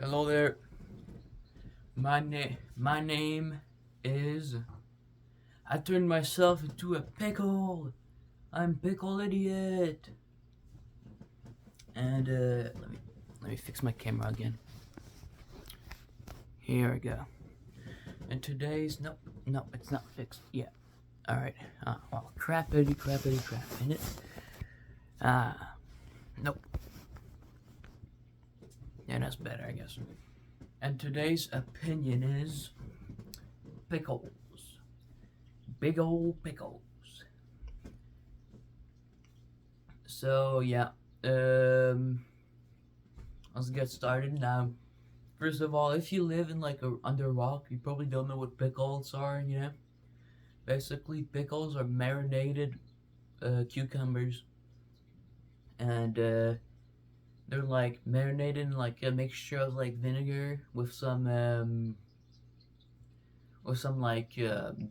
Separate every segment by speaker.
Speaker 1: Hello there. My name is. I turned myself into a pickle. I'm pickle idiot. And let me fix my camera again. Here we go. And today's no, it's not fixed yet. All right. Well, crappity, crap. Ain't it? Nope. Yeah, that's better, I guess. And today's opinion is pickles. Big old pickles. So yeah, let's get started now. First of all, if you live in under a rock, you probably don't know what pickles are. Basically pickles are marinated cucumbers, and they're like marinated in like a mixture of like vinegar with some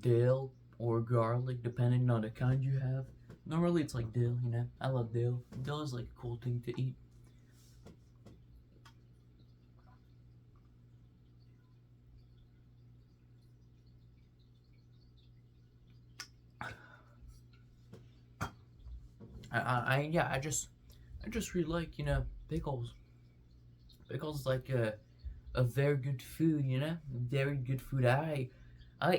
Speaker 1: dill or garlic, depending on the kind you have. Normally it's like dill. I love dill. Dill is like a cool thing to eat. I just really like pickles. Pickles is like a very good food. Very good food. I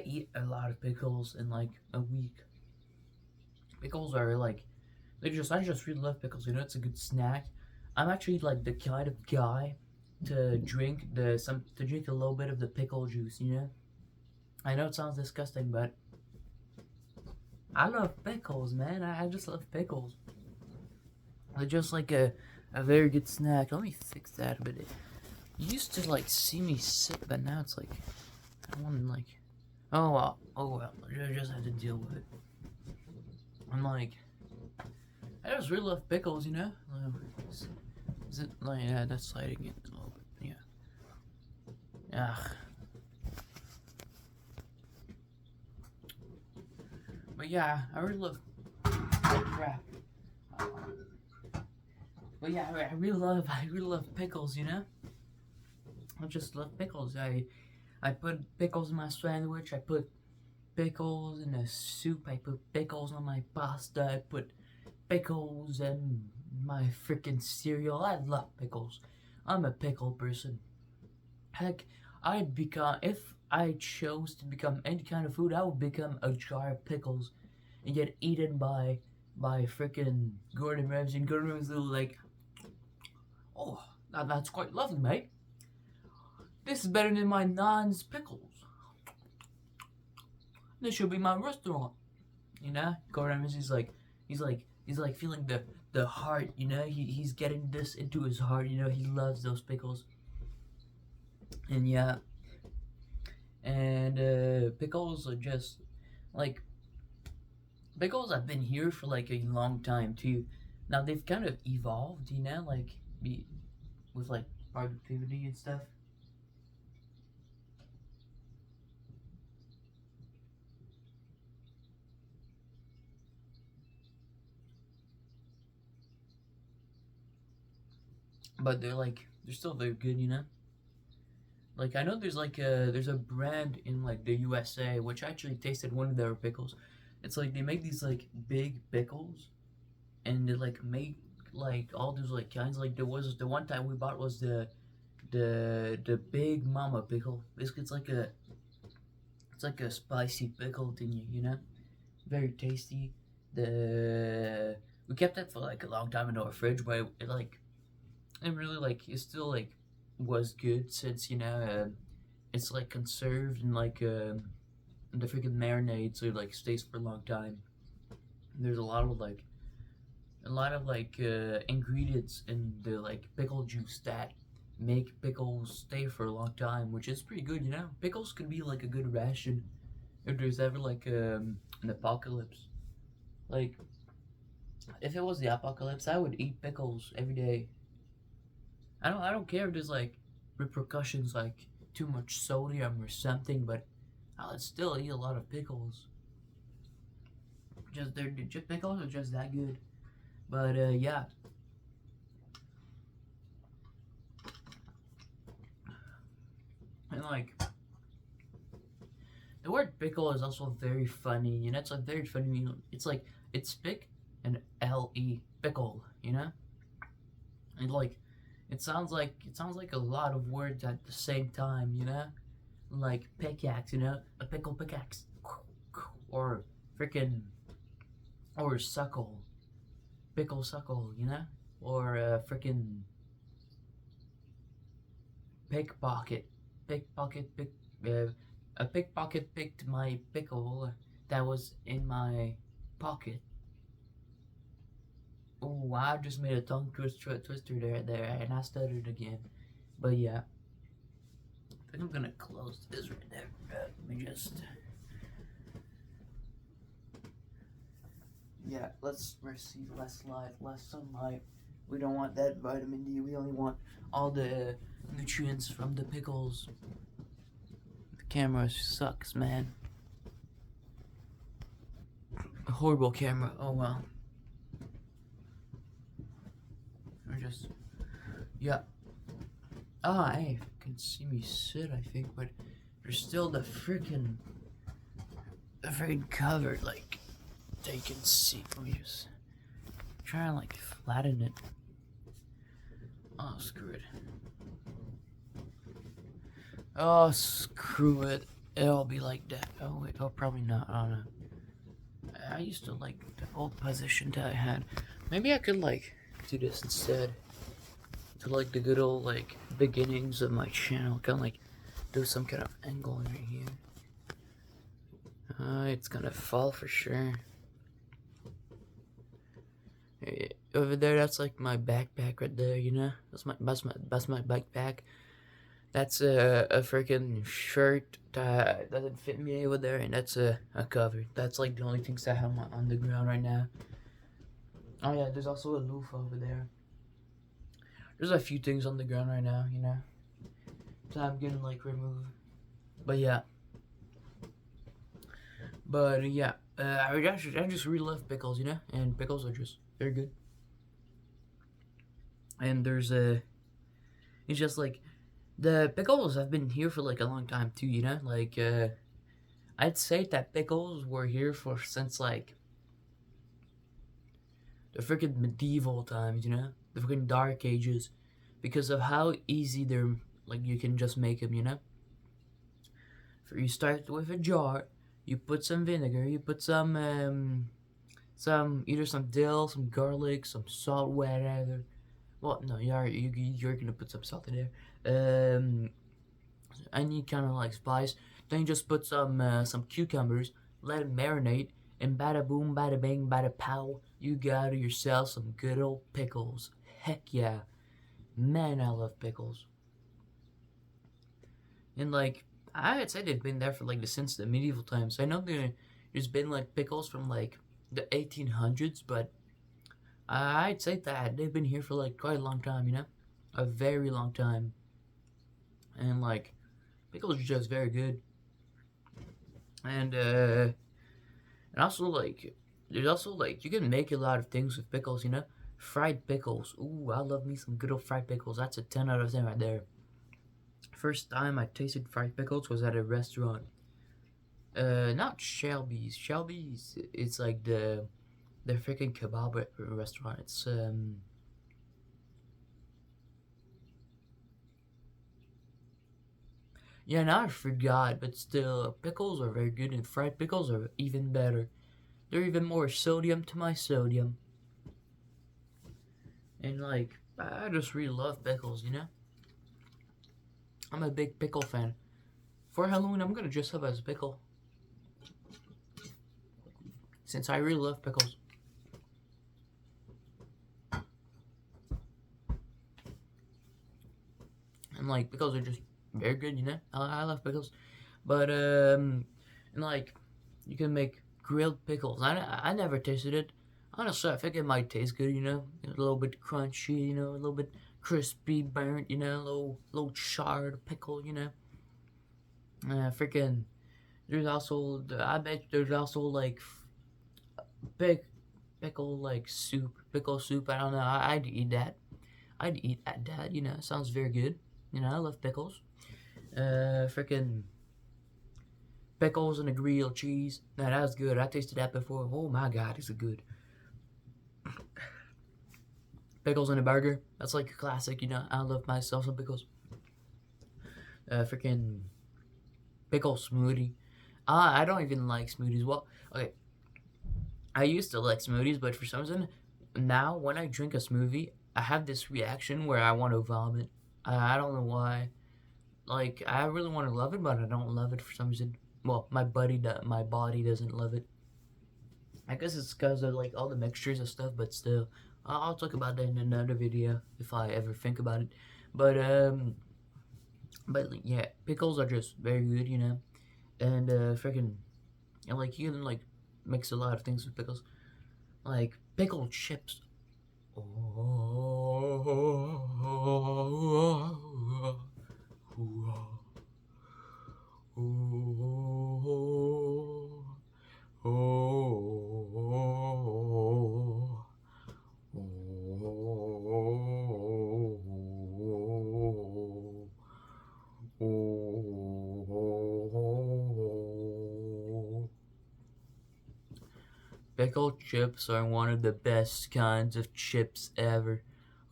Speaker 1: eat a lot of pickles in like a week. Pickles are like I just really love pickles. It's a good snack. I'm actually like the kind of guy to drink to drink a little bit of the pickle juice. I know it sounds disgusting, but I love pickles, man. I just love pickles. They're just like a very good snack. Let me fix that a bit. You used to like see me sit, but now it's like I want to like. Oh well. I just have to deal with it. I'm like, I just really love pickles. Is it like yeah? That's sliding it a little bit. Yeah. Ugh. But yeah, I really love crap. But yeah, I really love pickles. I just love pickles. I put pickles in my sandwich. I put pickles in the soup. I put pickles on my pasta. I put pickles in my freaking cereal. I love pickles. I'm a pickle person. Heck, if I chose to become any kind of food, I would become a jar of pickles and get eaten by freaking Gordon Ramsay. And Gordon Ramsay will like, oh, that's quite lovely, mate. This is better than my nan's pickles. This should be my restaurant. Gordon Ramsay's like, he's like feeling the heart. He's getting this into his heart. He loves those pickles. And yeah, and pickles are just like pickles have been here for like a long time too. Now they've kind of evolved, with like productivity and stuff. But they're still very good. Like I know there's a brand in like the USA which I actually tasted one of their pickles. It's like they make these like big pickles, and they like make like all those like kinds. Like there was the one time we bought was the big mama pickle. Basically, it's like a spicy pickle thingy. Very tasty. The We kept that for like a long time in our fridge, but it really like it still like was good since it's like conserved in like the freaking marinade, so it like stays for a long time. There's a lot of ingredients in the like pickle juice that make pickles stay for a long time, which is pretty good. Pickles can be like a good ration if there's ever like an apocalypse. Like if it was the apocalypse, I would eat pickles every day. I don't care if there's like repercussions like too much sodium or something, but I would still eat a lot of pickles. Just pickles are just that good. But yeah, like the word pickle is also very funny. You know, it's like very funny. It's like it's pick and L-E pickle. You know, and like it sounds like a lot of words at the same time. You know, like pickaxe. You know, a pickle pickaxe, or freaking or suckle, pickle suckle. You know, or freaking pickpocket, pickpocket, a pickpocket picked my pickle that was in my pocket. Oh, I just made a tongue twister there, and I stuttered again. But yeah, I think I'm gonna close this right there. Let me just. Yeah, let's receive less light, less sunlight. We don't want that vitamin D. We only want all the nutrients from the pickles. The camera sucks, man. A horrible camera. Oh well. Or just, yeah. Ah, hey, you can see me sit, I think, but there's still the freaking cover, like, that you can see. Let me just try and, like, flatten it. Oh, screw it. Oh, screw it. It'll be like that. Oh, wait, oh, probably not. I don't know. I used to like the old position that I had. Maybe I could, like, do this instead. To, like, the good old, like, beginnings of my channel. Kind of, like, do some kind of angle right here. It's gonna fall for sure. Over there, that's like my backpack right there, you know? That's my backpack. That's a freaking shirt that doesn't fit me over there, and that's a cover. That's like the only things I have on the ground right now. Oh yeah, there's also a loofah over there. There's a few things on the ground right now, you know? So I'm getting like removed. But yeah. I just really love pickles, you know? And pickles are just very good. And there's it's just like, the pickles have been here for like a long time too, you know? Like, I'd say that pickles were here since like the freaking medieval times, you know? The freaking dark ages. Because of how easy they're, like, you can just make them, you know? You start with a jar, you put some vinegar, you put some either some dill, some garlic, some salt, whatever. Well, no, you're gonna put some salt in there. Any kind of like spice. Then you just put some cucumbers, let it marinate, and bada boom, bada bang, bada pow, you got yourself some good old pickles. Heck yeah, man, I love pickles. And like, I'd say they've been there for like since the medieval times. I know there's been like pickles from like the 1800s, but I'd say that they've been here for like quite a long time, you know? A very long time. And like, pickles are just very good. And also like, there's also like, you can make a lot of things with pickles, you know? Fried pickles. Ooh, I love me some good old fried pickles. That's a 10 out of 10 right there. First time I tasted fried pickles was at a restaurant. Not Shelby's. Shelby's, it's like the freaking kebab restaurant. It's yeah, now I forgot, but still, pickles are very good, and fried pickles are even better. They're even more sodium to my sodium. And like, I just really love pickles, you know? I'm a big pickle fan. For Halloween, I'm gonna dress up as a pickle. Since I really love pickles. And like, pickles are just very good, you know? I love pickles. But, and like, you can make grilled pickles. I never tasted it. Honestly, I think it might taste good, you know? A little bit crunchy, you know? A little bit crispy, burnt, you know? A little charred pickle, you know? Freaking, there's also, I bet there's also like pickle like soup, pickle soup. I don't know. I'd eat that. I'd eat that. You know, it sounds very good. You know, I love pickles. Freaking pickles and a grilled cheese. Now that was good. I tasted that before. Oh my god, it's good. Pickles and a burger. That's like a classic, you know. I love myself some pickles. Freaking pickle smoothie. I don't even like smoothies. Well, okay. I used to like smoothies, but for some reason, now when I drink a smoothie, I have this reaction where I want to vomit. I don't know why. Like I really want to love it, but I don't love it for some reason. Well, my body doesn't love it. I guess it's because of like all the mixtures and stuff, but still, I'll talk about that in another video if I ever think about it. But yeah, pickles are just very good, you know, and freaking, and like you can like mix a lot of things with pickles, like pickled chips. Pickled chips are one of the best kinds of chips ever.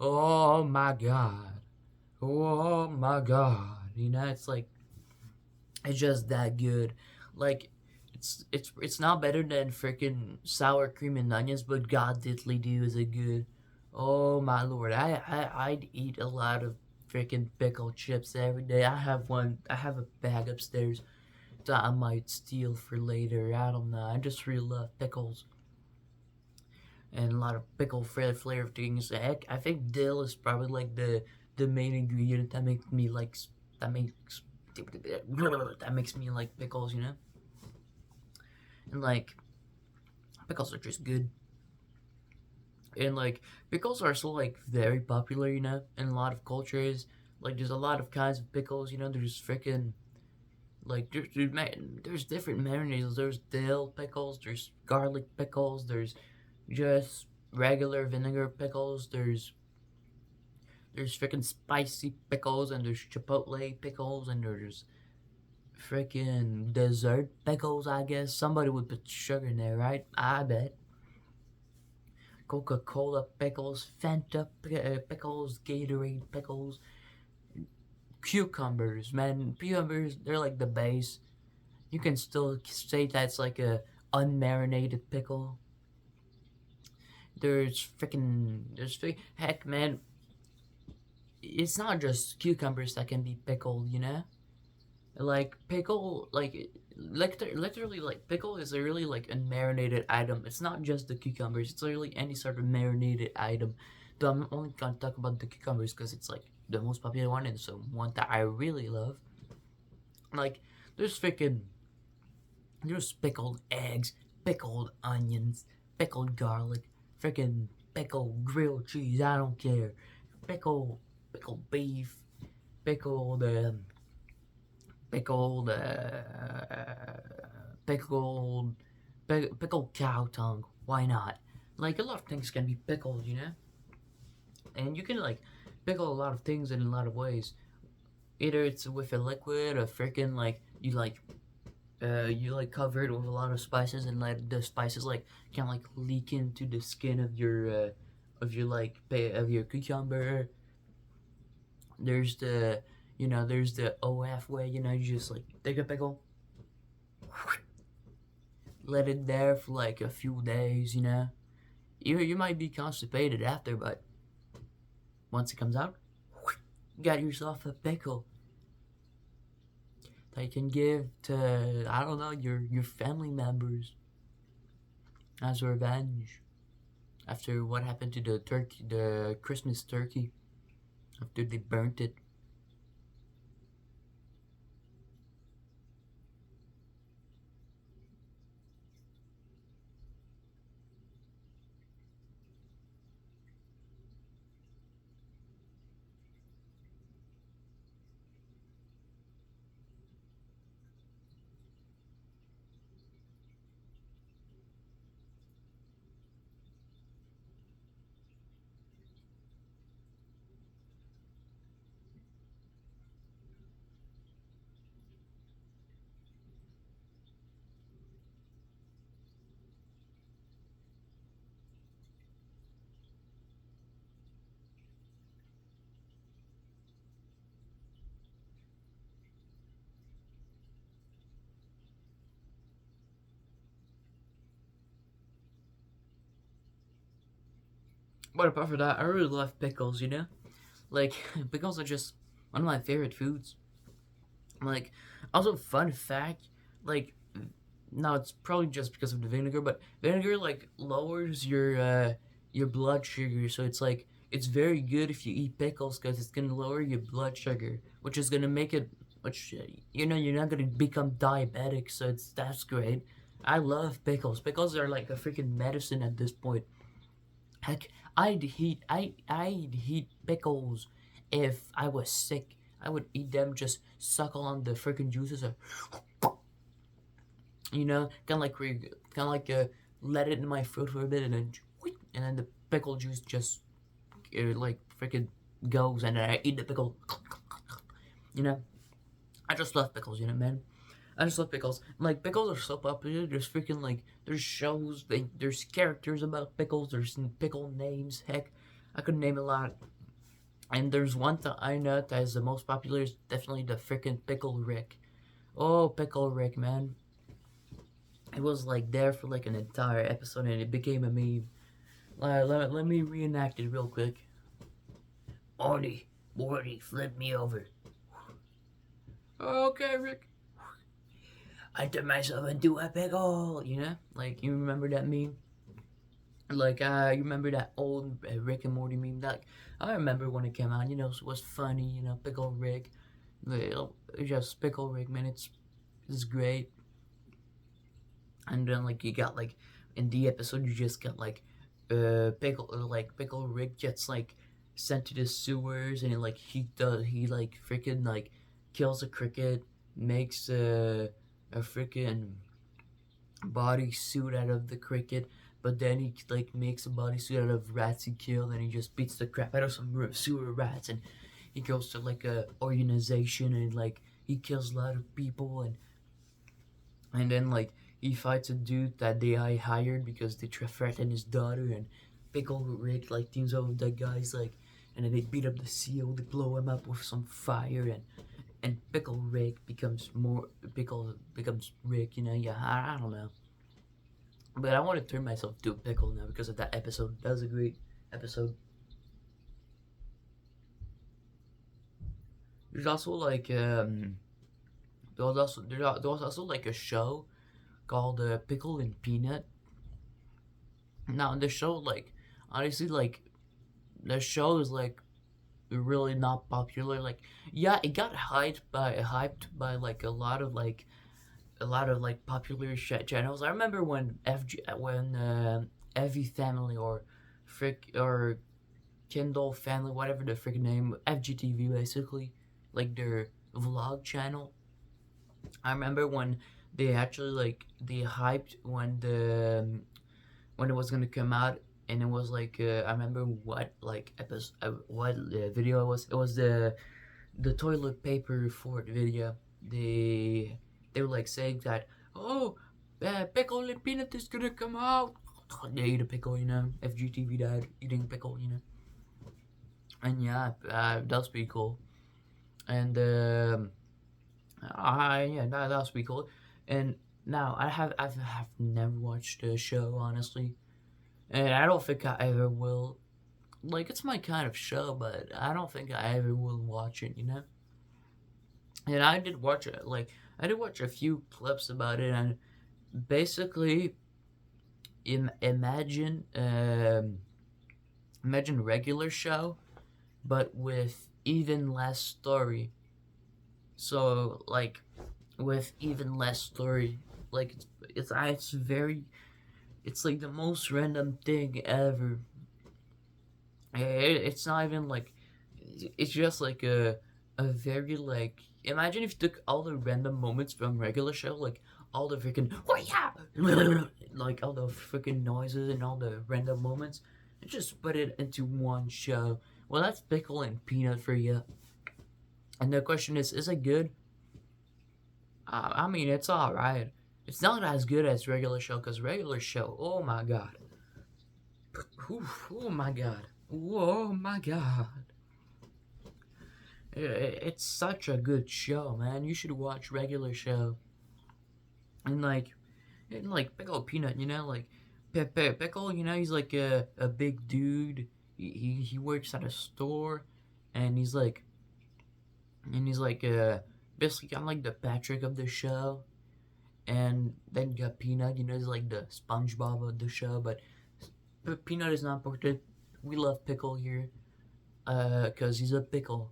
Speaker 1: Oh my god. Oh my god. You know, it's like it's just that good. Like it's not better than freaking sour cream and onions, but god diddly do is it good. Oh my lord. I'd eat a lot of freaking pickled chips every day. I have a bag upstairs that I might steal for later. I don't know. I just really love pickles and a lot of pickle flavor things. Heck, I think dill is probably like the main ingredient that makes me like that makes that makes me like pickles, you know. And like pickles are just good. And like pickles are so like very popular, you know, in a lot of cultures. Like there's a lot of kinds of pickles, you know. There's freaking like there's different marinades. There's dill pickles. There's garlic pickles. There's just regular vinegar pickles. There's freaking spicy pickles, and there's chipotle pickles, and there's freaking dessert pickles. I guess somebody would put sugar in there, right? I bet. Coca-Cola pickles, Fanta pickles, Gatorade pickles, cucumbers. Man, cucumbers, they're like the base. You can still say that's like a unmarinated pickle. Heck, man, it's not just cucumbers that can be pickled, you know? Like pickle, literally, like pickle is a really like a marinated item. It's not just the cucumbers. It's literally any sort of marinated item. Though I'm only gonna talk about the cucumbers because it's like the most popular one and so one that I really love. Like there's freaking there's pickled eggs, pickled onions, pickled garlic, freaking pickled grilled cheese. I don't care. Pickled pickled beef, pickled pickled, pickled, pickled cow tongue. Why not? Like a lot of things can be pickled, you know, and you can like pickle a lot of things in a lot of ways. Either it's with a liquid, or freaking like you like cover it with a lot of spices, and like the spices like can like leak into the skin of your of your cucumber. There's the there's the OF way, you know, you just like take a pickle, let it there for like a few days, you know. You might be constipated after, but once it comes out, you got yourself a pickle that you can give to I don't know your family members as revenge after what happened to the Christmas turkey after they burnt it. But apart from that, I really love pickles. Like pickles are just one of my favorite foods. Like, also fun fact, like, no, it's probably just because of the vinegar, but vinegar like lowers your blood sugar, so it's very good if you eat pickles because it's gonna lower your blood sugar, which is gonna make it, which you're not gonna become diabetic, so that's great. I love pickles. Pickles are like a freaking medicine at this point. Heck, I'd eat pickles if I was sick. I would eat them, just suckle on the freaking juices, and kind of like let it in my throat for a bit, and then the pickle juice just like freaking goes, and then I eat the pickle. You know, I just love pickles. Man. I just love pickles. Like pickles are so popular. There's freaking like there's shows. There's characters about pickles. There's pickle names. Heck, I could name a lot. And there's one that I know that is the most popular is definitely the freaking Pickle Rick. Oh, Pickle Rick, man. It was like there for like an entire episode and it became a meme. Let me reenact it real quick. Morty, flip me over. Okay, Rick. I turned myself into a pickle. Like you remember that meme? Like you remember that old Rick and Morty meme? Like I remember when it came out. It was funny. Pickle Rick. Just Pickle Rick, man. It's great. And then like you got like in the episode you just got like Pickle Rick gets like sent to the sewers, and he like freaking like kills a cricket, makes a freaking body suit out of the cricket, but then he like makes a bodysuit out of rats he killed, and he just beats the crap out of some sewer rats, and he goes to like a organization, and like he kills a lot of people, and then like he fights a dude that they hired because they threatened his daughter, and Pickle Rick like teams up with that guy's like, and then they beat up the CEO, they blow him up with some fire, and Pickle Rick becomes Rick, yeah, I don't know. But I want to turn myself to a pickle now because of that episode. That was a great episode. There's also like there was also like a show called Pickle and Peanut. Now the show like honestly like the show is like really not popular. Like yeah, it got hyped by like a lot of like popular channels. I remember when FV Family or Kindle Family, whatever the freaking name, FGTV basically, like their vlog channel. I remember when they actually like they hyped when it was gonna come out, and it was like I remember what like episode what video it was. It was the toilet paper for the video. They were like saying that, oh, pickle and peanut is gonna come out. They eat a pickle, FGTV died eating pickle. And yeah, that was pretty cool. And yeah, that was pretty cool. And now I've never watched the show honestly, and I don't think I ever will. Like it's my kind of show, but I don't think I ever will watch it. And I did watch it. Like I did watch a few clips about it, and basically, imagine imagine regular show, but with even less story. So like with even less story, like it's very it's like the most random thing ever. It's not even like it's just like a very like imagine if you took all the random moments from regular show, like all the freaking oh yeah, like all the freaking noises and all the random moments, and just put it into one show. Well, that's Pickle and Peanut for you. And the question is it good? I mean, it's all right. It's not as good as regular show, because regular show, oh my god, oh my god, oh my god. It's such a good show, man. You should watch regular show. And like Pickle Peanut, like Pickle, he's like a big dude. he works at a store, and he's like basically kind of like the Patrick of the show. And then you got Peanut, he's like the SpongeBob of the show, but Peanut is not important. We love Pickle here, cause he's a pickle,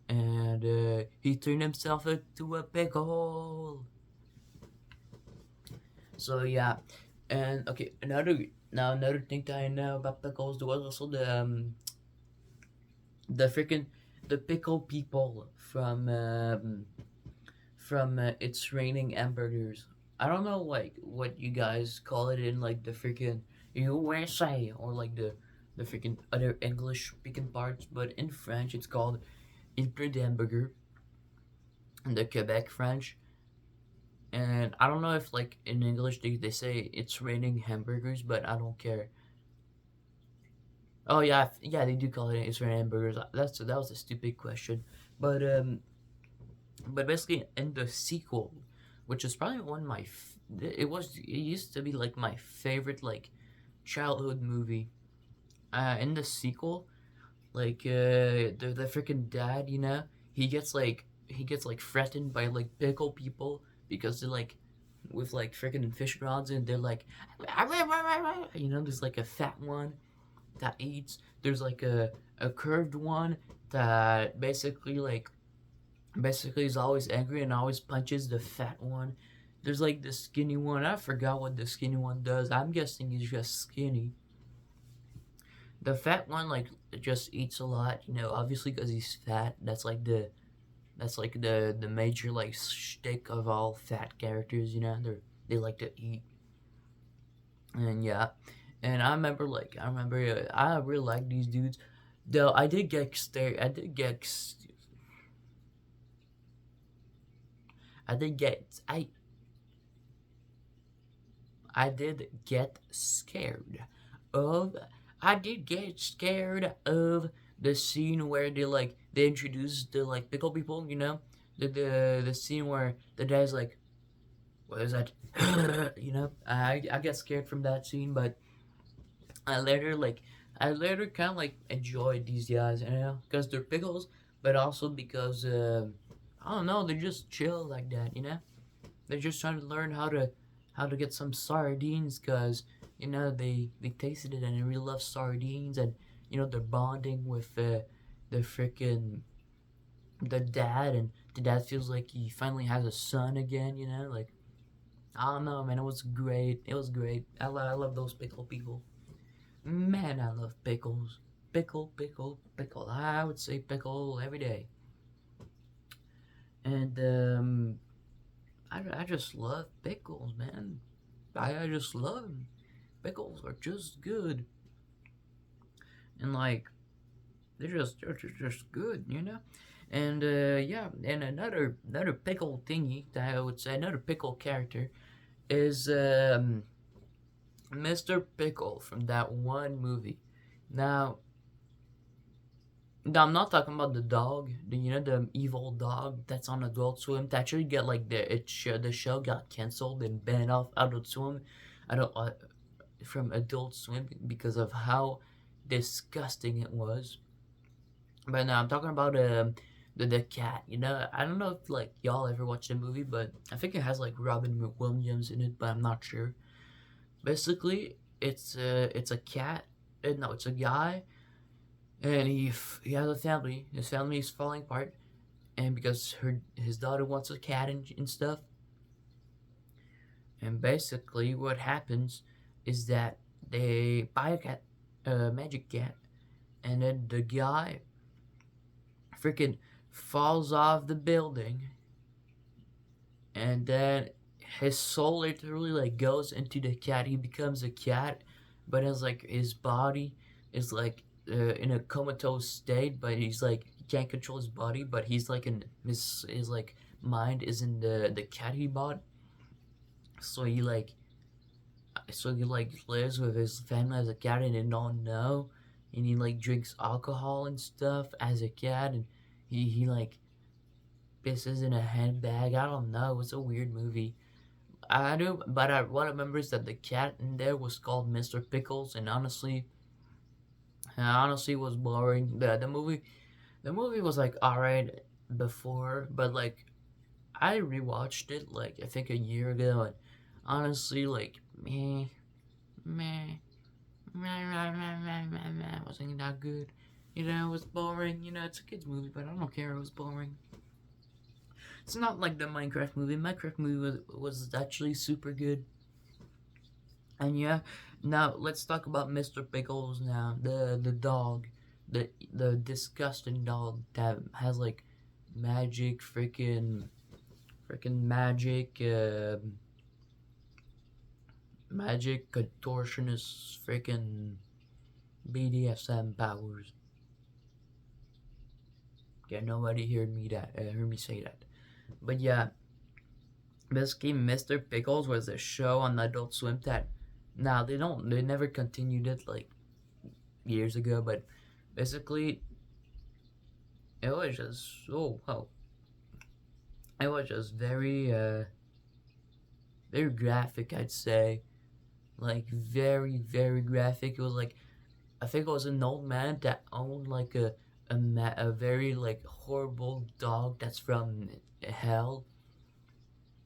Speaker 1: and he turned himself into a pickle. So yeah, and okay, another thing that I know about pickles, there was also the freaking the pickle people from It's Raining Hamburgers. I don't know like what you guys call it in like the freaking USA or like the freaking other English speaking parts, but in French it's called Il pleut des hamburgers in the Quebec French. And I don't know if like in English they say it's raining hamburgers, but I don't care. Oh yeah, yeah, they do call it it's raining hamburgers. That was a stupid question, but basically in the sequel, which is probably one of my it used to be like my favorite like childhood movie. In the sequel, like the freaking dad, he gets like threatened by like pickle people because they're like with like freaking fish rods and they're like there's like a fat one that eats. There's like a curved one that basically is always angry and always punches the fat one. There's like the skinny one. I forgot what the skinny one does. I'm guessing he's just skinny. The fat one like just eats a lot, obviously because he's fat. That's like the major like shtick of all fat characters. They like to eat, and yeah. And I really like these dudes. Though I did get scared. I did get I did get scared of I did get scared of the scene where they introduce the like pickle people, the scene where the guy's like, what is that? I get scared from that scene, but I later like I later kind of like enjoyed these guys, because they're pickles, but also because I don't know, they're just chill like that. They're just trying to learn how to get some sardines because they tasted it and they really love sardines, and they're bonding with the freaking the dad, and the dad feels like he finally has a son again. Like, I don't know, man. It was great. It was great. I love those pickle people. Man, I love pickles. Pickle, pickle, pickle. I would say pickle every day. And I just love pickles, man. I just love them. Pickles are just good, and like they're just good. And yeah, and another pickle thingy that I would say, another pickle character is Mr. Pickle from that one movie. Now, I'm not talking about the dog, the evil dog that's on Adult Swim. That actually get like the show got canceled and banned off Adult Swim. I don't from Adult Swim because of how disgusting it was. But now I'm talking about the cat. I don't know if like y'all ever watched the movie, but I think it has like Robin Williams in it, but I'm not sure. Basically, it's a cat. No, it's a guy, and he has a family. His family is falling apart, and because his daughter wants a cat and stuff. And basically, what happens is that they buy a cat, a magic cat, and then the guy freaking falls off the building, and then his soul literally like goes into the cat. He becomes a cat, but as like his body is like in a comatose state, but he's like he can't control his body, but he's like in his like mind is in the cat he bought. So he like lives with his family as a cat and they don't know, and he like drinks alcohol and stuff as a cat, and he like pisses in a handbag. I don't know. It's a weird movie. I do, but what I remember is that the cat in there was called Mr. Pickles, and honestly, And honestly, it was boring. The movie was like alright before, but like I rewatched it like I think a year ago, and honestly, like meh, meh, wasn't that good. It was boring. It's a kids movie, but I don't care. It was boring. It's not like the Minecraft movie. Minecraft movie was actually super good. And yeah, now let's talk about Mr. Pickles now. The dog, the disgusting dog that has like magic freaking magic contortionist freaking BDSM powers. Yeah, nobody heard me say that. But yeah, basically, Mr. Pickles was a show on Adult Swim that now they never continued it like years ago, but basically it was just it was just very graphic, I'd say. Like very very graphic. It was like I think it was an old man that owned like a very like horrible dog that's from hell,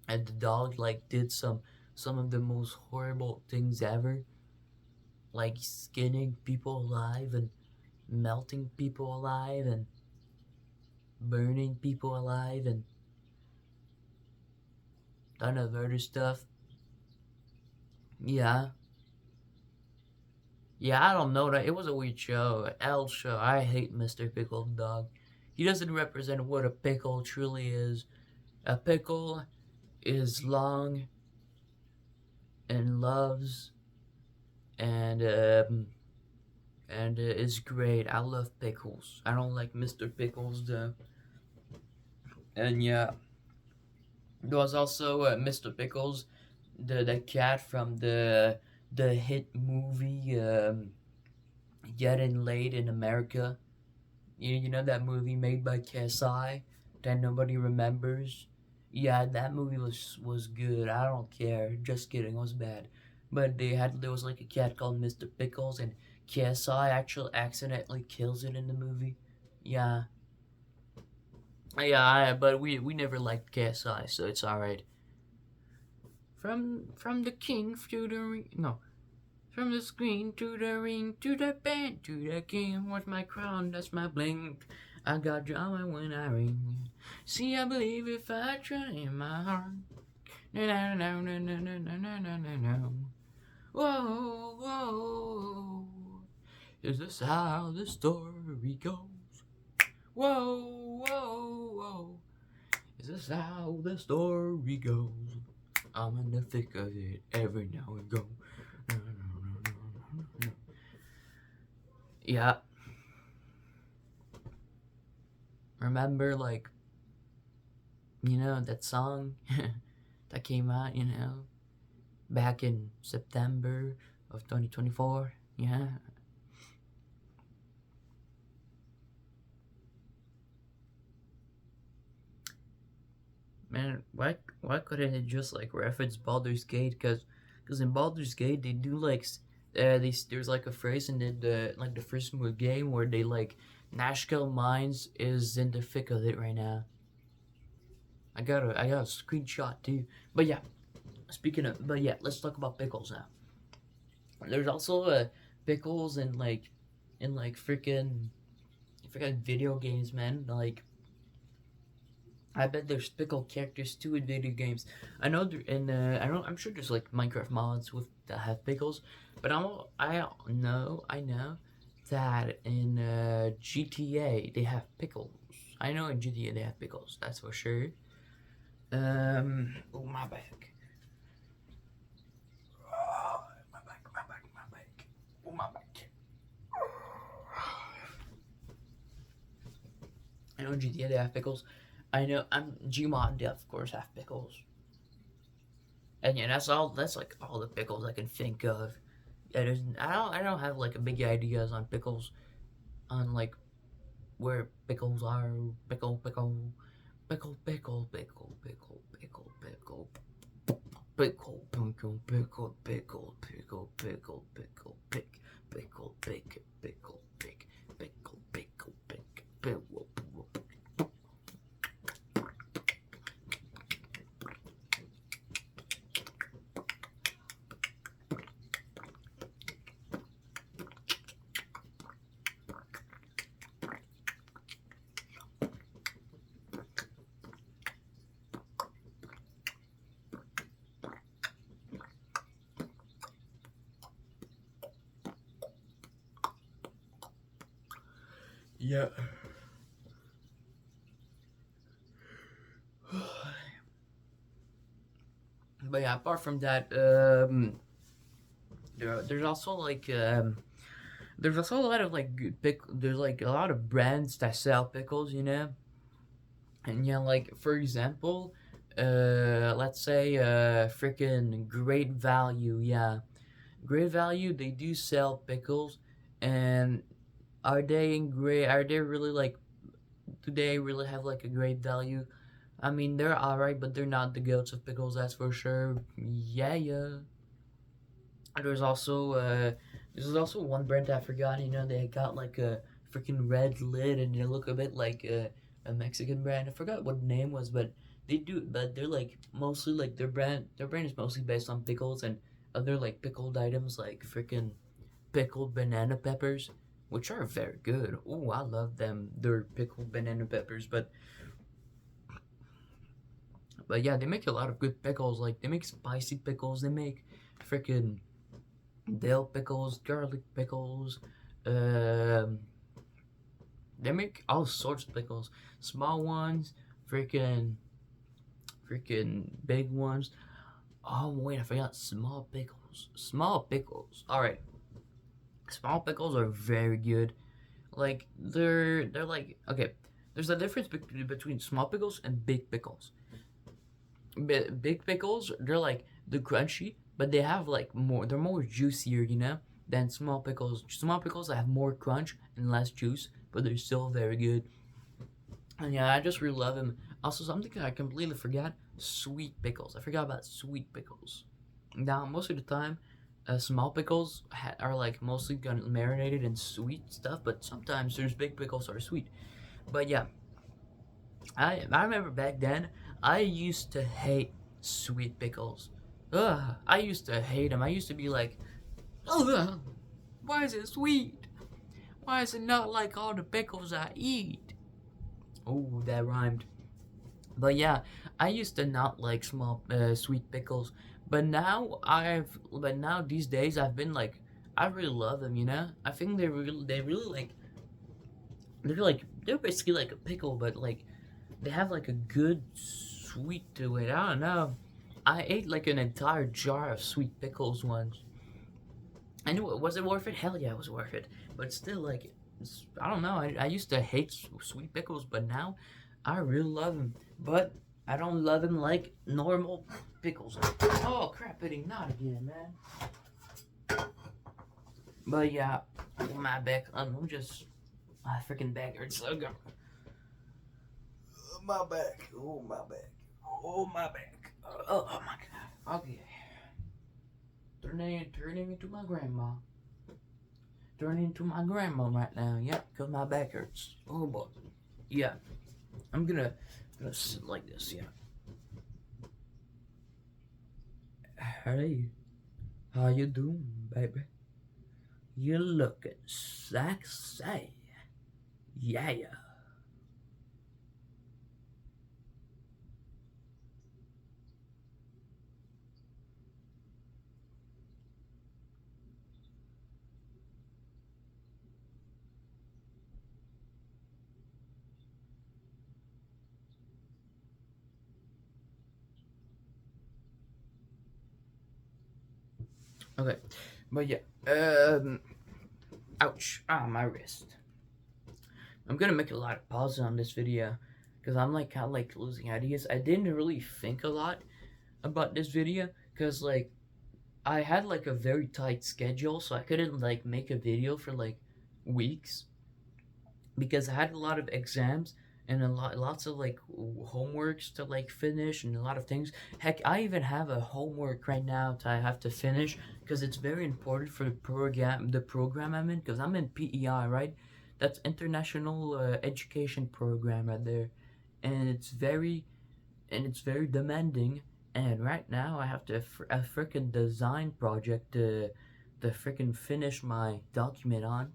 Speaker 1: and the dog like did some of the most horrible things ever, like skinning people alive and melting people alive and burning people alive and ton of other stuff. Yeah, yeah, I don't know that it was a weird show, L show. I hate Mr. Pickle Dog. He doesn't represent what a pickle truly is. A pickle is long and loves and is great. I love pickles. I don't like Mr. Pickles though. And yeah, there was also Mr. Pickles, the cat from the hit movie Getting Laid in America. You know that movie made by KSI that nobody remembers. Yeah, that movie was good. I don't care. Just kidding, it was bad. But there was like a cat called Mr. Pickles, and KSI actually accidentally kills it in the movie. Yeah, yeah. But we never liked KSI, so it's all right. From the king to the ring, no. From the screen to the ring to the band to the king, what's my crown? That's my bling. I got drama when I ring. See, I believe if I try in my heart. No, no, no, no, no, no, no, no, no, no, no. Whoa, whoa. Is this how the story goes? Whoa, whoa, whoa. Is this how the story goes? I'm in the thick of it every now and go. No, no, no, no, no, no. Yeah. Remember, like, that song that came out, back in September of 2024? Yeah. Man, why couldn't it just like reference Baldur's Gate? Cause in Baldur's Gate they do like there's like a phrase in the first game where they like Nashkel Mines is in the thick of it right now. I got a screenshot too. But yeah, let's talk about pickles now. There's also pickles in like freaking video games, man. Like I bet there's pickle characters too in video games. I know there, in I'm sure there's like Minecraft mods with that have pickles, but I know that in GTA they have pickles. I know in GTA they have pickles. That's for sure. Oh my back. Oh, my back, my back, my back. Oh my back. I know GTA they have pickles. I know I'm Gmod they of course have pickles. And yeah, that's like all the pickles I can think of. Yeah, I don't have like a big ideas on pickles on like where pickles are. Pickle, pickle, pickle, pickle, pickle, pickle, pickle, pickle, pickle, pick, pickle, pick, pickle. Yeah. But yeah, apart from that, there's also like there's also a lot of like there's like a lot of brands that sell pickles, you know. And yeah, like for example, let's say freaking Great Value, yeah, Great Value. They do sell pickles, and are they in great? Are they really like? Do they really have like a great value? I mean, they're alright, but they're not the goats of pickles, that's for sure. Yeah, yeah. There's also there's also one brand I forgot. You know, they got like a freaking red lid, and they look a bit like a Mexican brand. I forgot what the name was, but they do. But they're like mostly like their brand is mostly based on pickles and other like pickled items like freaking pickled banana peppers, which are very good. Oh, I love them. They're pickled banana peppers, but yeah, they make a lot of good pickles. Like they make spicy pickles. They make freaking dill pickles, garlic pickles. Um, they make all sorts of pickles. Small ones, freaking big ones. Oh wait, I forgot small pickles. Small pickles. All right, small pickles are very good. Like they're like okay. There's a difference between small pickles and big pickles. Big pickles, they're crunchy, but they have like more. They're more juicier, you know, than small pickles. Small pickles have more crunch and less juice, but they're still very good. And yeah, I just really love them. Also, something I completely forgot: sweet pickles. I forgot about sweet pickles. Now, most of the time, small pickles are like mostly gonna marinated in sweet stuff, but sometimes there's big pickles that are sweet. But yeah, I remember back then I used to hate sweet pickles. Ugh, I used to hate them. I used to be like, ugh, why is it sweet? Why is it not like all the pickles I eat? Oh, that rhymed. But yeah, I used to not like small sweet pickles, but now these days I've been like, I really love them. You know, I think they really they're basically like a pickle, but like they have like a good sweet to it. I don't know. I ate like an entire jar of sweet pickles once. I knew it. Was it worth it? Hell yeah, it was worth it. But still, like, I don't know. I used to hate sweet pickles, but now I really love them. But I don't love them like normal pickles. Oh crap! Hitting not again, man. But yeah, my back. I'm just my freaking back hurts so good. My back. Oh my back. Oh my back. Oh my god. Okay. Turning into my grandma. Turning into my grandma right now. Yep, because my back hurts. Oh boy. Yeah. I'm gonna sit like this, yeah. Hey, how you doing, baby? You looking sexy. Yeah, yeah. Okay. But yeah. Ouch. Ah, my wrist. I'm gonna make a lot of pauses on this video because I'm like kind of like losing ideas. I didn't really think a lot about this video because like I had like a very tight schedule, so I couldn't like make a video for like weeks because I had a lot of exams and lots of like homeworks to like finish and a lot of things. Heck, I even have a homework right now that I have to finish because it's very important for the program I'm in because I'm in PEI, right? That's International Education Program right there, and it's very demanding. And right now I have to a freaking design project to freaking finish my document on,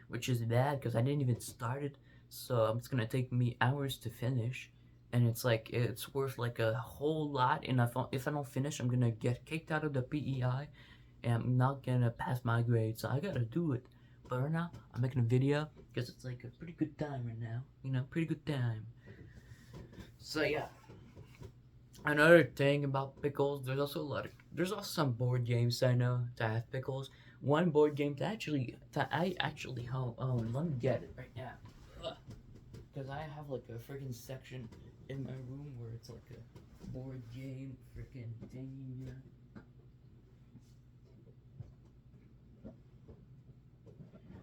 Speaker 1: which is bad because I didn't even start it. So it's gonna take me hours to finish, and it's like it's worth like a whole lot. And if I don't finish, I'm gonna get kicked out of the PEI, and I'm not gonna pass my grade. So I gotta do it. But right now, I'm making a video because it's like a pretty good time right now. You know, pretty good time. So yeah. Another thing about pickles, there's also some board games that I know that have pickles. One board game that I actually own. Let me get it right now. Because I have like a freaking section in my room where it's like a board game freaking thing, you know.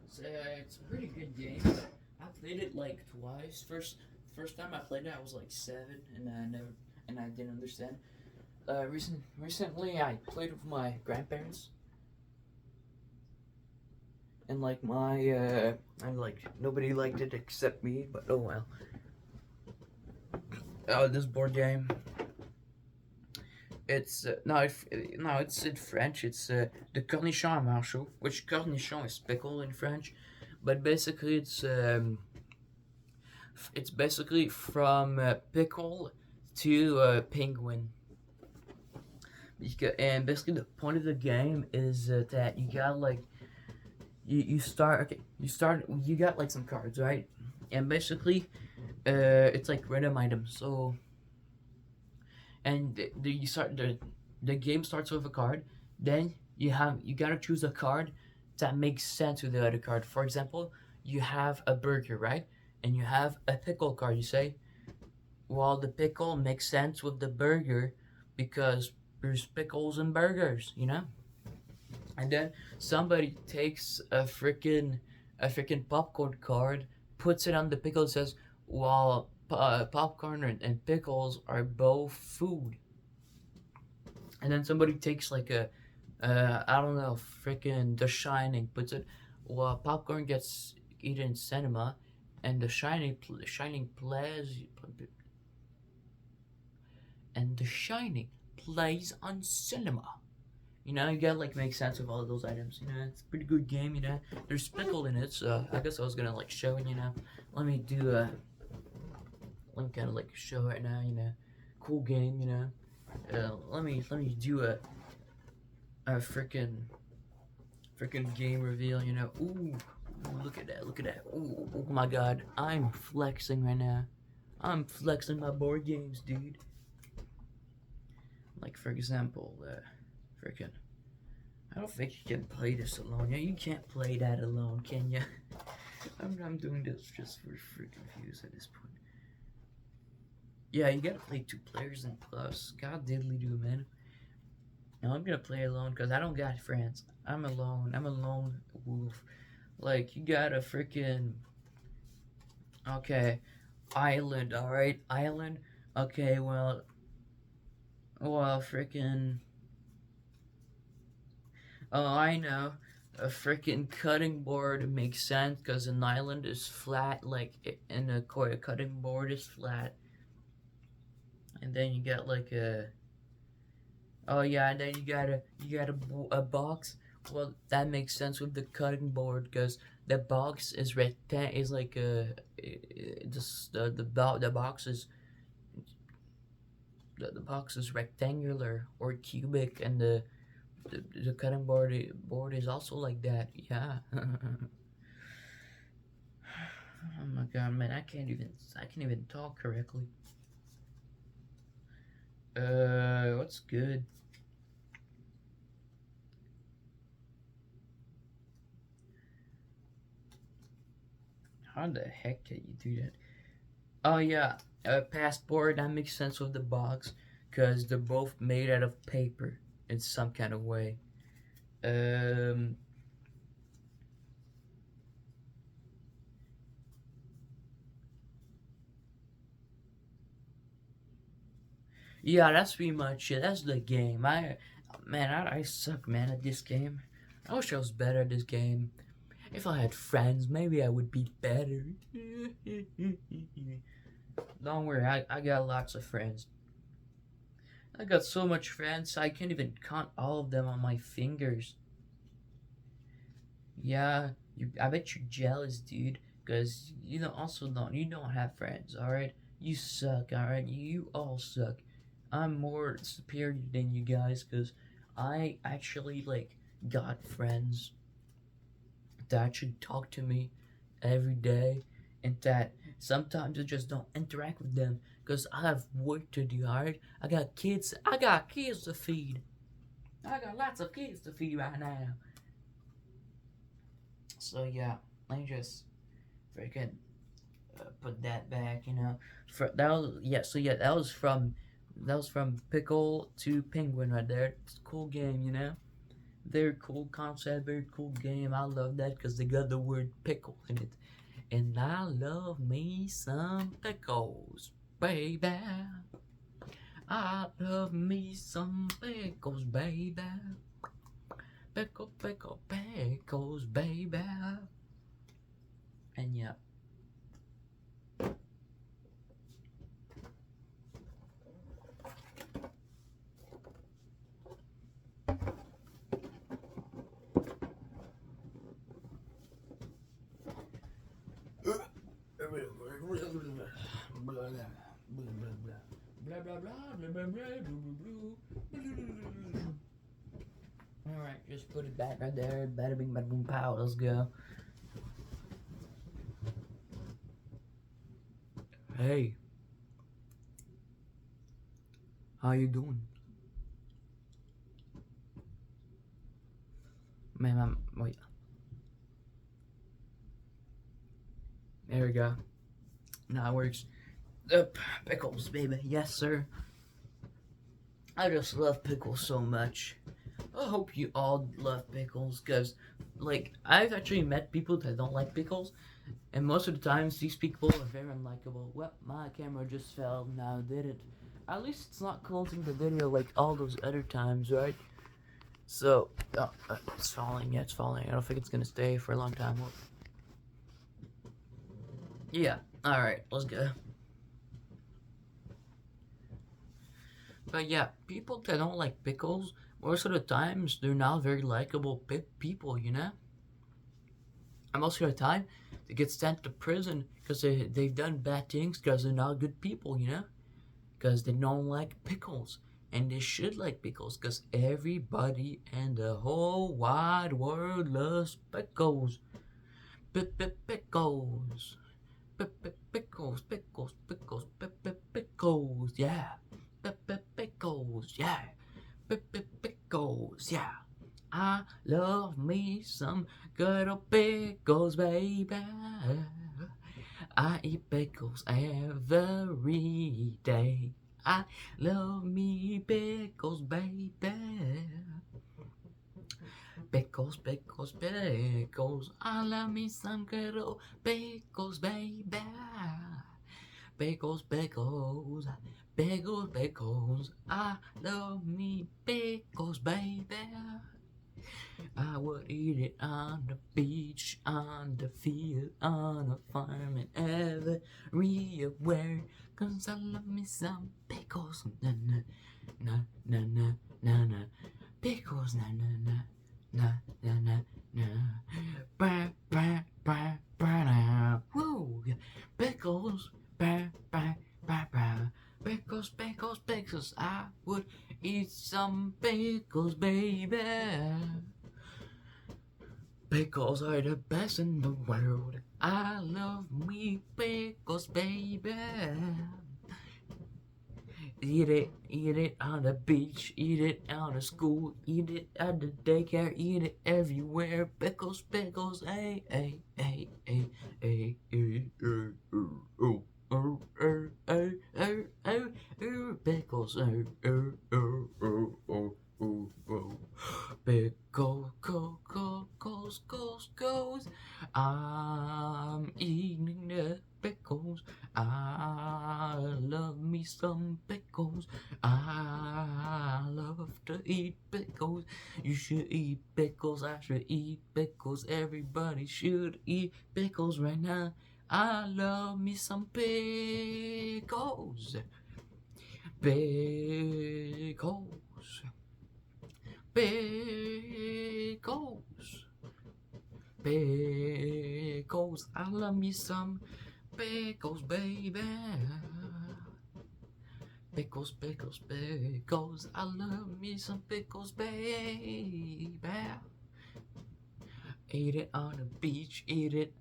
Speaker 1: So it's a pretty good game. I played it like twice. First time I played it, I was like 7, and I didn't understand. Recently I played with my grandparents, and like and like nobody liked it except me. But oh well. This board game. It's no, it's in French. It's the cornichon marchou, which cornichon is pickle in French, but basically it's basically from pickle to penguin. And basically the point of the game is that you got like you start okay you got like some cards, right? And basically it's like random items. So and the game starts with a card. Then you gotta choose a card that makes sense with the other card. For example, you have a burger, right? And you have a pickle card. You say, well, the pickle makes sense with the burger because there's pickles in burgers, you know. And then somebody takes a freaking popcorn card, puts it on the pickle, and says, well, popcorn and pickles are both food. And then somebody takes like I don't know, freaking The Shining, puts it, well, popcorn gets eaten in cinema, and The Shining plays on cinema. You know, you gotta like make sense of all of those items. You know, it's a pretty good game. You know, there's pickle in it, so I guess I was gonna like show it. You know, let me do let me kind of like show right now. You know, cool game. You know, let me do a freaking game reveal. You know, ooh, look at that, look at that. Ooh, oh my God, I'm flexing right now. I'm flexing my board games, dude. Like for example, freaking. I don't think you can play this alone. Yeah, you can't play that alone, can ya? I'm doing this just for freaking views at this point. Yeah, you gotta play 2 players and plus. God diddly do, man. Now I'm gonna play alone because I don't got friends. I'm alone. I'm a lone wolf. Like, you gotta freaking. Okay. Island, alright? Island? Okay, well, freaking. Oh, I know. A freaking cutting board makes sense because an island is flat, like, and a cutting board is flat. And then you got like a. Oh yeah, and then you got a box. Well, that makes sense with the cutting board because the box is is like the box is the box is rectangular or cubic, and the cutting board is also like that. Yeah. Oh my God, man! I can't even talk correctly. What's good? How the heck can you do that? Oh yeah, a passport, that makes sense with the box, cause they're both made out of paper in some kind of way. Um, yeah, that's pretty much it. That's the game. I suck, man, at this game. I wish I was better at this game. If I had friends, maybe I would be better. Don't worry, I got lots of friends. I got so much friends, I can't even count all of them on my fingers. Yeah, I bet you're jealous, dude. Cause you don't have friends. All right, you suck. All right, you all suck. I'm more superior than you guys, cause I actually like got friends. that actually talk to me every day, and that sometimes I just don't interact with them because I have work to do. Alright, I got kids. I got kids to feed. I got lots of kids to feed right now. So yeah, let me just freaking put that back. That was yeah. So yeah, that was from pickle to penguin right there. It's a cool game. Very cool concept, very cool game. I love that because they got the word pickle in it. And I love me some pickles, baby. I love me some pickles, baby. Pickle, pickle, pickles, baby. And yeah. Alright, just put it back right there. Bada bing, bada boom, pow. Let's go. Hey, how you doing? Man, wait. There we go. Now it works. Pickles, baby. Yes, sir. I just love pickles so much. I hope you all love pickles, because, like, I've actually met people that don't like pickles, and most of the times these people are very unlikable. Well, my camera just fell, now did it? At least it's not closing the video like all those other times, right? So, it's falling, yeah, it's falling. I don't think it's gonna stay for a long time. Yeah, alright, let's go. But yeah, people that don't like pickles, most of the times, they're not very likable people. And most of the time, they get sent to prison because they've done bad things because they're not good people. Because they don't like pickles. And they should like pickles because everybody in the whole wide world loves pickles. Pickles. Pickles, pickles, pickles, pickles, yeah. Pickles, yeah. Pickles, yeah. I love me some good old pickles, baby. I eat pickles every day. I love me pickles, baby. Pickles, pickles, pickles. I love me some good old pickles, baby. Pickles, pickles, pickles, pickles. I love me pickles, baby. I would eat it on the beach, on the field, on a farm, and everywhere. 'Cause I love me some pickles. Na na na na na na na. Pickles, na na na na na na na. Bah bah bah bah now. Woo! Pickles, bah bah bah bah. Pickles, pickles, pickles. I would eat some pickles, baby. Pickles are the best in the world. I love me pickles, baby. Eat it on the beach, eat it on the school, eat it at the daycare, eat it everywhere. Pickles, pickles, hey, hey, hey, hey, hey, hey, oh, oh, oh, oh, oh, oh, oh, pickles, oh, oh, oh, oh, oh, oh, oh. Pickle, goes. I'm eating the pickles. I love me some pickles. I love to eat pickles. You should eat pickles. I should eat pickles. Everybody should eat pickles right now. I love me some pickles. Pickles. Pickles. Pickles. I love me some pickles, baby. Pickles, pickles, pickles. I love me some pickles, baby. Eat it on the beach, eat it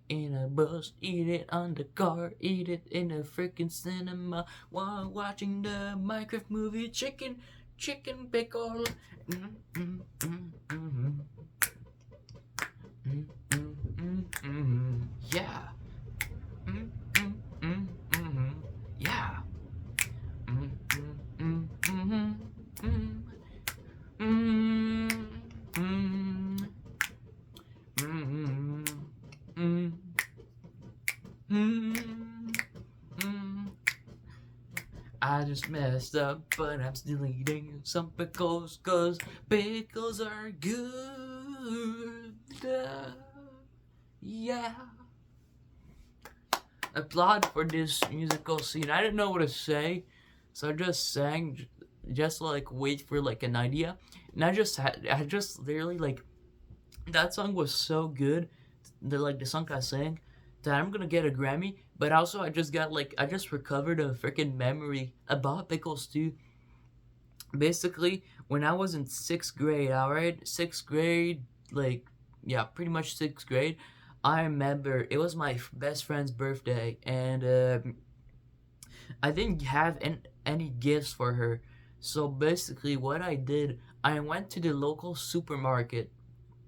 Speaker 1: in a bus, eat it on the car, eat it in a freaking cinema while watching the Minecraft movie. Chicken pickle. Mm, mm, mm, mm, mm, mm, mm, mm. Yeah. Mm, mm, mm, mm, yeah. Mm, mm, mm, mm, mm, mm, mm, mm, mm, mm, mm. I just messed up, but I'm still eating some pickles, cause pickles are good. Yeah. Applaud for this musical scene. I didn't know what to say, so I just sang, just like wait for like an idea, and I just literally like that song was so good, the song I sang, that I'm gonna get a Grammy. But also I just recovered a freaking memory about pickles too. Basically, when I was in sixth grade, alright, sixth grade, like yeah, pretty much sixth grade. I remember it was my best friend's birthday, and I didn't have any gifts for her. So basically, what I did, I went to the local supermarket,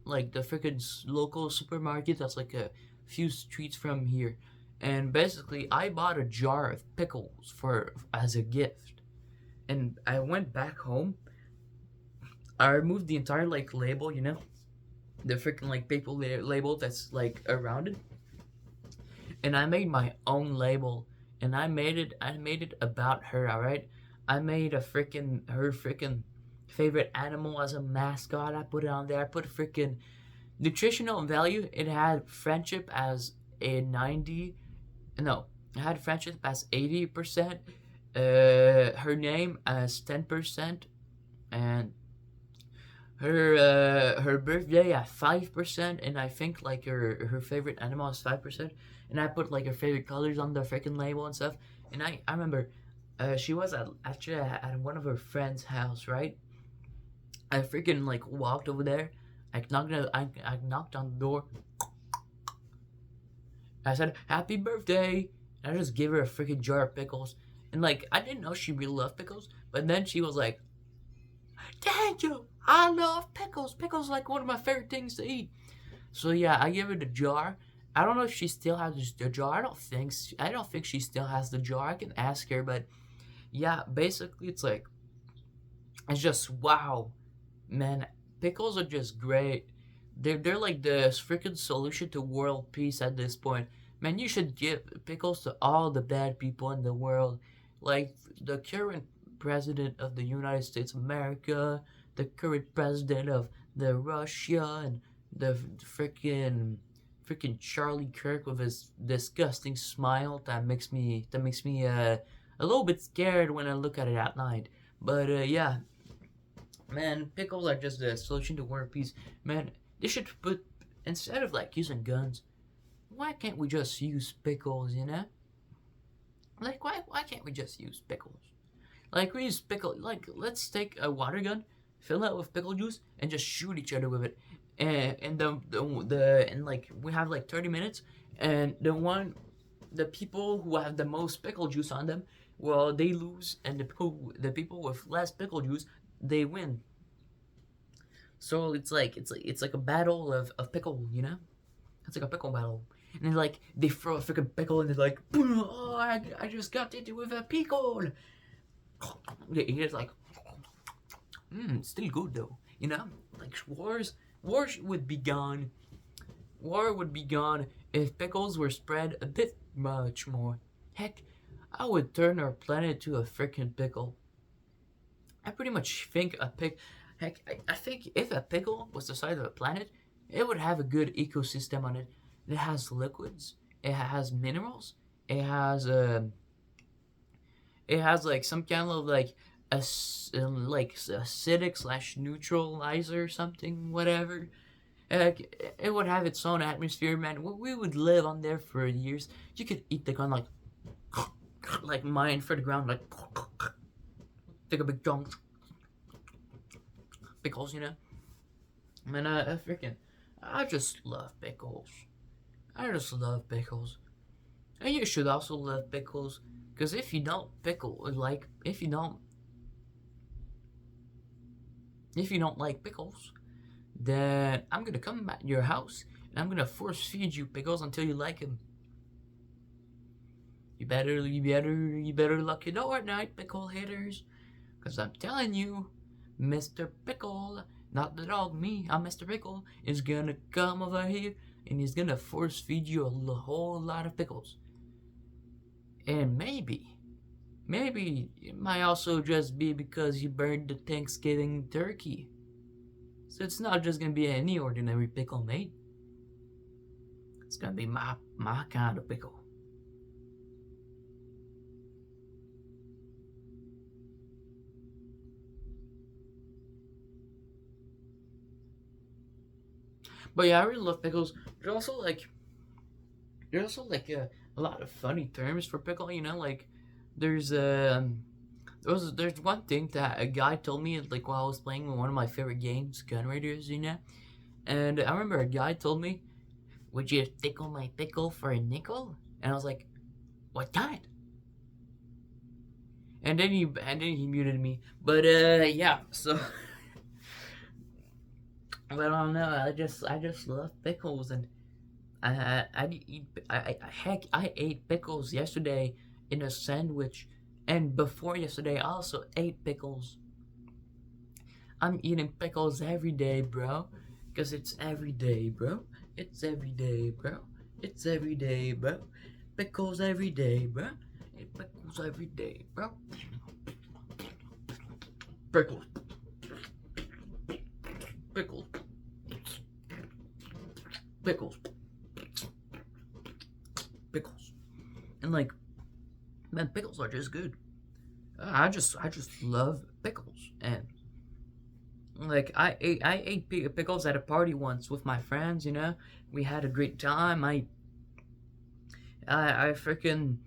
Speaker 1: like the freaking local supermarket that's like a few streets from here, and basically I bought a jar of pickles for as a gift. And I went back home. I removed the entire like label, the freaking like paper label that's like around it, and I made my own label, and I made it about her. All right, I made a freaking her freaking favorite animal as a mascot. I put it on there. I put freaking nutritional value. It had friendship as a 90. No, it had friendship as 80%. Her name as 10%, and her birthday at 5%, and I think like her favorite animal is 5%, and I put like her favorite colors on the freaking label and stuff. And I remember, she was actually at one of her friends' house, right? I freaking like walked over there. I knocked on the door. I said happy birthday, and I just gave her a freaking jar of pickles. And like I didn't know she really loved pickles, but then she was like, "Thank you, I love pickles. Pickles are like one of my favorite things to eat." So yeah, I gave her the jar. I don't know if she still has the jar. I don't think she still has the jar. I can ask her, but yeah, basically it's just wow, man. Pickles are just great. They're like the freaking solution to world peace at this point. Man, you should give pickles to all the bad people in the world, like the current president of the United States of America, the current president of the Russia, and the freaking Charlie Kirk with his disgusting smile that makes me a little bit scared when I look at it at night. But yeah, man, pickles are just the solution to world peace. Man, they should put, instead of like using guns, why can't we just use pickles? Like why can't we just use pickles? Like we use pickle. Like let's take a water gun, fill it with pickle juice, and just shoot each other with it. And and like we have like 30 minutes, and the people who have the most pickle juice on them, well, they lose, and the people with less pickle juice, they win. So it's like a battle of pickle, It's like a pickle battle. And then like they throw a freaking pickle and they're like, oh, I just got it with a pickle. They eat it like, still good though, Like wars would be gone. War would be gone if pickles were spread a bit much more. Heck, I would turn our planet to a freaking pickle. I pretty much think a pick. Heck, I think if a pickle was the size of a planet, it would have a good ecosystem on it. It has liquids. It has minerals. It has It has like some kind of like like acidic slash neutralizer something whatever. It would have its own atmosphere, man. We would live on there for years. You could eat the gun like mine for the ground, like take a big chunk pickles, Man, freaking I just love pickles. I just love pickles. And you should also love pickles. Because if you don't like pickles, then I'm gonna come at your house and I'm gonna force feed you pickles until you like them. You better lock your door at night, pickle haters. Cause I'm telling you, Mr. Pickle, not the dog, me, I'm Mr. Pickle, is gonna come over here and he's gonna force feed you a whole lot of pickles. And maybe it might also just be because you burned the Thanksgiving turkey. So it's not just gonna be any ordinary pickle, mate. It's gonna be my kind of pickle. But yeah, I really love pickles. There's also like a lot of funny terms for pickle. Like there's there's one thing that a guy told me like while I was playing one of my favorite games, Gun Raiders. And I remember a guy told me, "Would you tickle my pickle for a nickel?" And I was like, "What kind?" And then he muted me. But yeah. So but I don't know. I just love pickles, and I ate pickles yesterday in a sandwich, and before yesterday I also ate pickles. I'm eating pickles every day, bro, cause it's every day, bro. It's every day, bro. It's every day, bro. Pickles every day, bro. Pickles every day, bro. Pickles, pickles, pickles, pickles, and like, man, pickles are just good. I just love pickles, and like I ate pickles at a party once with my friends. We had a great time. I freaking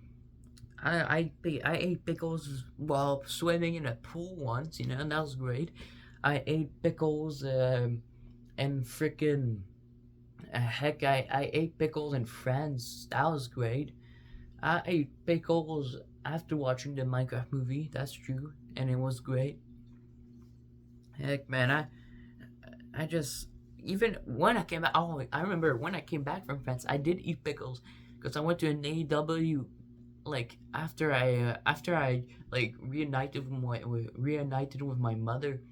Speaker 1: I ate pickles while swimming in a pool once. And that was great. I ate pickles and freaking heck, I ate pickles in France. That was great. I ate pickles after watching the Minecraft movie. That's true, and it was great. Heck, man, I just even when I came back. Oh, I remember when I came back from France, I did eat pickles because I went to an AW like after I like reunited with my mother.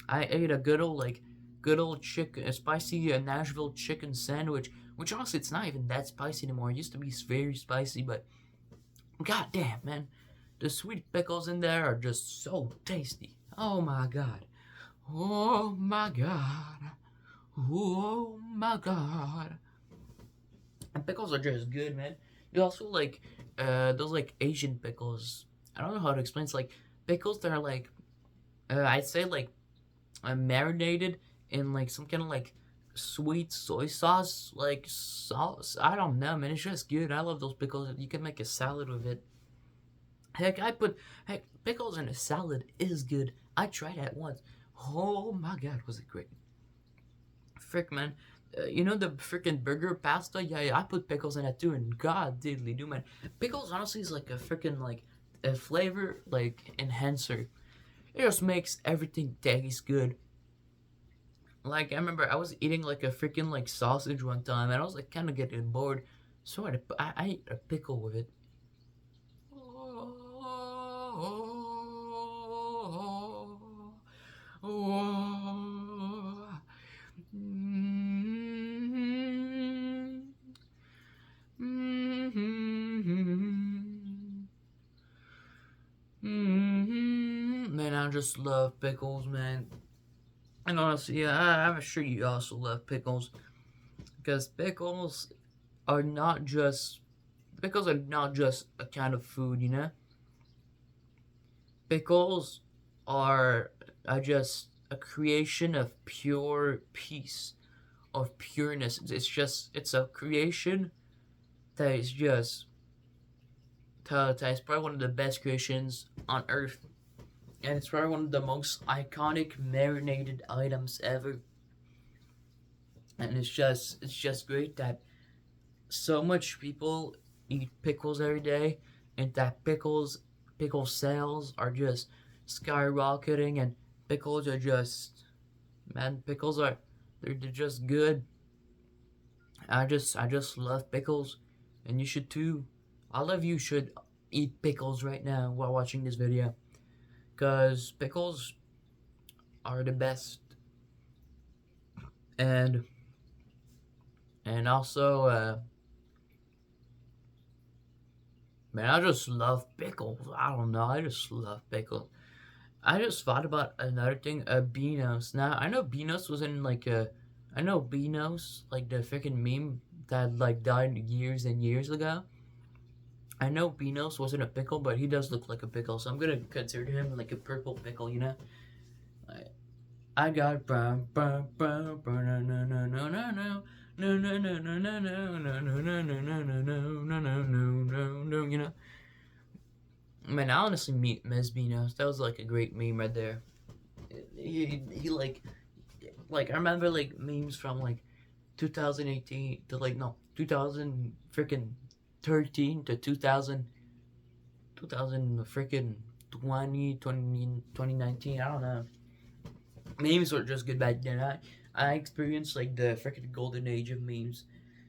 Speaker 1: I ate a good old chicken, a spicy Nashville chicken sandwich. Which honestly, it's not even that spicy anymore. It used to be very spicy, but god damn, man, the sweet pickles in there are just so tasty. Oh my god. Oh my god. Oh my god. And pickles are just good, man. You also like those like Asian pickles. I don't know how to explain. It's like pickles that are like I'd say like marinated in like some kind of like sweet soy sauce, like sauce. I don't know, man. It's just good. I love those pickles. You can make a salad with it. Heck, pickles in a salad is good. I tried that once. Oh my god, was it great? Frick, man. The freaking burger pasta? Yeah, yeah, I put pickles in it too, and god diddly do, man. Pickles honestly is like a freaking like a flavor like enhancer. It just makes everything taste good. Like I remember I was eating like a freaking like sausage one time, and I was like kind of getting bored, so I ate a pickle with it. Man, I just love pickles, man. And honestly, yeah, I'm sure you also love pickles because are not just pickles are not just a kind of food. Pickles are just a creation of pure peace, of pureness. It's a creation that is just that is probably one of the best creations on earth, and it's probably one of the most iconic marinated items ever. and it's just great that so much people eat pickles every day, and that pickle sales are just skyrocketing, and pickles are just man, pickles are they're just good. I just love pickles, and you should too. All of you should eat pickles right now while watching this video, cause pickles are the best, and also man, I just love pickles. I don't know, I just love pickles. I just thought about another thing, Beanos. Now I know Beanos was in like a, I know Beanos, like the freaking meme that like died years and years ago. I know Beanos wasn't a pickle, but he does look like a pickle, so I'm gonna consider him like a purple pickle, you know? I got brown, brown, brown, brown, no, no, no, no, no. No no no no no no no no no no no no no no no no no, you know. Man, I honestly miss Beanos. That was like a great meme right there. He like I remember like memes from like 2018 to like no 2000 freaking 13 to 2000 freaking 2019. I don't know. Memes were just good back then. I experienced like the freaking golden age of memes.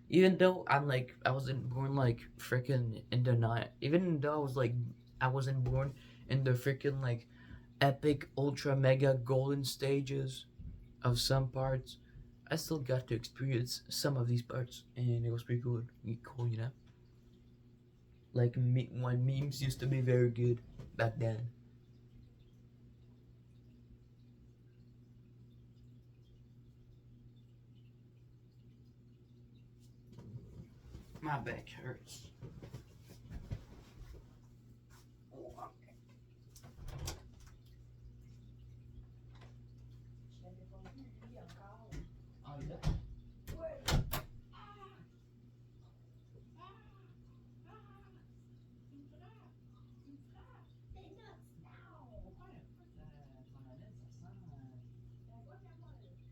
Speaker 1: Even though I wasn't born like freaking in the night. Even though I wasn't born in the freaking like epic ultra mega golden stages of some parts, I still got to experience some of these parts, and it was pretty good, cool, you know. Like when memes used to be very good back then. My back hurts. Oh, yeah.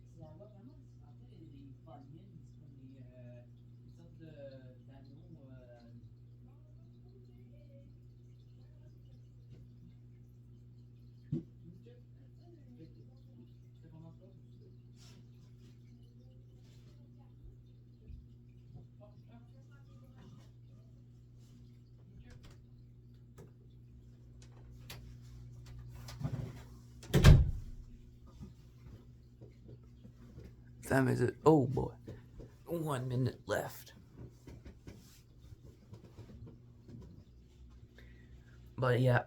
Speaker 1: C'est la loi vraiment, en fait, les volumes, c'est comme une sorte d'anneau. Ça commence pas aussi. Time is it? Oh boy, 1 minute left. But yeah,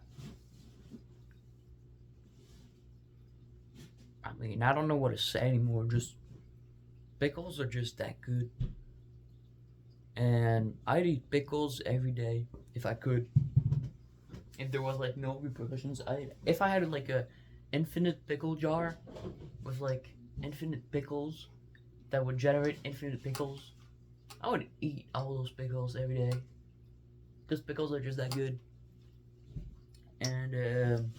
Speaker 1: I mean, I don't know what to say anymore. Just pickles are just that good, and I'd eat pickles every day if I could. If there was like no repercussions, if I had like a infinite pickle jar with like infinite pickles that would generate infinite pickles, I would eat all those pickles every day. Because pickles are just that good. And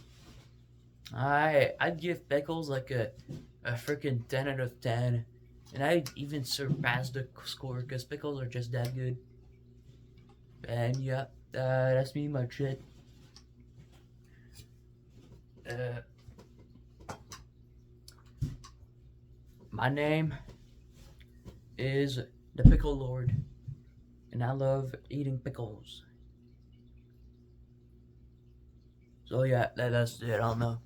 Speaker 1: I'd give pickles like a freaking 10 out of 10. And I'd even surpass the score because pickles are just that good. And yeah, that's me, my shit. My name is the Pickle Lord, and I love eating pickles. So yeah, that's it. I don't know.